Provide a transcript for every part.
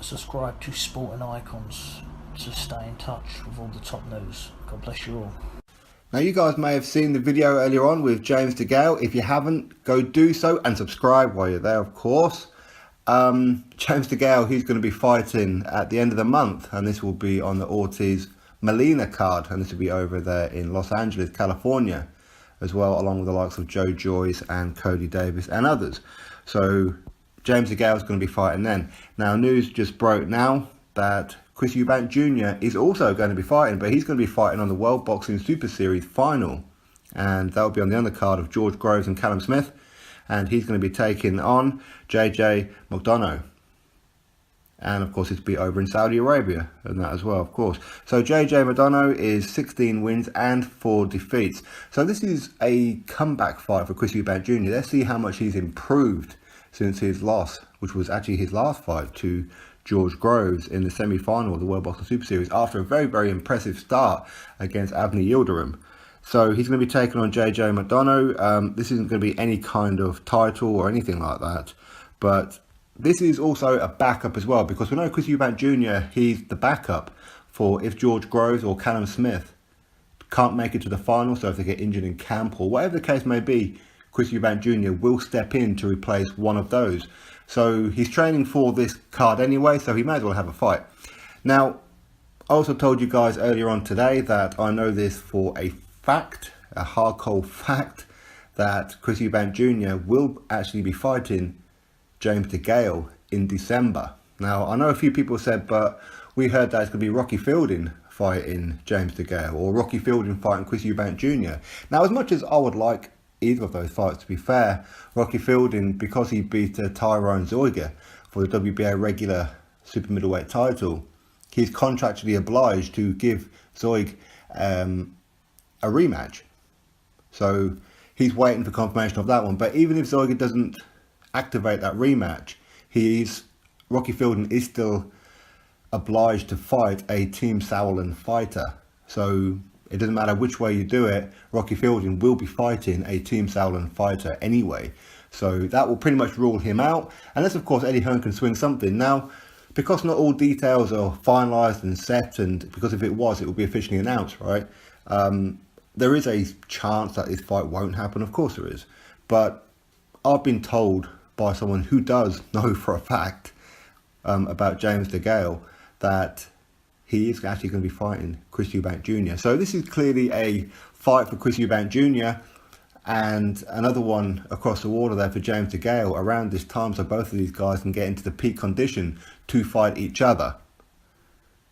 subscribe to Sporting Icons to stay in touch with all the top news. God bless you all. Now, you guys may have seen the video earlier on with James DeGale. If you haven't, go do so and subscribe while you're there, of course. James DeGale, he's going to be fighting at the end of the month, and this will be on the Ortiz Molina card, and this will be over there in Los Angeles, California, as well, along with the likes of Joe Joyce and Cody Davis and others. So James DeGale is going to be fighting then. Now, news just broke now that Chris EUBANK Jr. is also going to be fighting, but he's going to be fighting on the World Boxing Super Series final, and that will be on the undercard of George Groves and Callum Smith, and he's going to be taking on JJ McDonough. And of course, it's be over in Saudi Arabia and that as well, of course. So JJ McDonough is 16 wins and 4 defeats. So this is a comeback fight for Chris EUBANK Jr. Let's see how much he's improved since his loss, which was actually his last fight to George Groves in the semi-final of the World Boxing Super Series after a very, very impressive start against Avni Yildirim. So he's going to be taking on JJ McDonough. This isn't going to be any kind of title or anything like that, but this is also a backup as well, because we know Chris EUBANK Jr., he's the backup for if George Groves or Callum Smith can't make it to the final, so if they get injured in camp or whatever the case may be, Chris EUBANK Jr. will step in to replace one of those. So he's training for this card anyway, so he may as well have a fight. Now, I also told you guys earlier on today that I know this for a fact, a hardcore fact, that Chris EUBANK Jr. will actually be fighting James DeGale in December. Now, I know a few people said, but we heard that it's going to be Rocky Fielding fighting James DeGale, or Rocky Fielding fighting Chris EUBANK Jr. Now, as much as I would like either of those fights, to be fair, Rocky Fielding, because he beat Tyrone Zoiga for the WBA regular super middleweight title, he's contractually obliged to give Zoig a rematch. So he's waiting for confirmation of that one. But even if Zoiga doesn't activate that rematch, Rocky Fielding is still obliged to fight a Team Sauerland fighter. So it doesn't matter which way you do it, Rocky Fielding will be fighting a Team Sauerland fighter anyway. So that will pretty much rule him out, unless of course Eddie Hearn can swing something. Now, because not all details are finalised and set, and because if it was, it will be officially announced, right? There is a chance that this fight won't happen, of course there is. But I've been told by someone who does know for a fact about James DeGale that he is actually going to be fighting Chris EUBANK Jr. So this is clearly a fight for Chris EUBANK Jr. and another one across the water there for James DeGale around this time, so both of these guys can get into the peak condition to fight each other.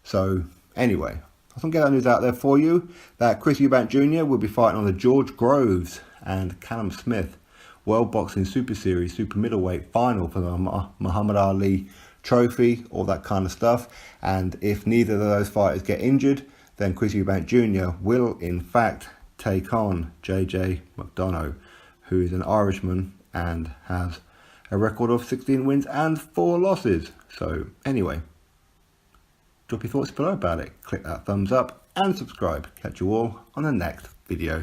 So anyway, I can get that news out there for you, that Chris EUBANK Jr. will be fighting on the George Groves and Callum Smith World Boxing Super Series Super Middleweight Final for the Muhammad Ali Trophy, all that kind of stuff. And if neither of those fighters get injured, then Chris EUBANK Jr. will in fact take on JJ McDonough, who is an Irishman and has a record of 16 wins and 4 losses. So anyway, drop your thoughts below about it, click that thumbs up and subscribe. Catch you all on the next video.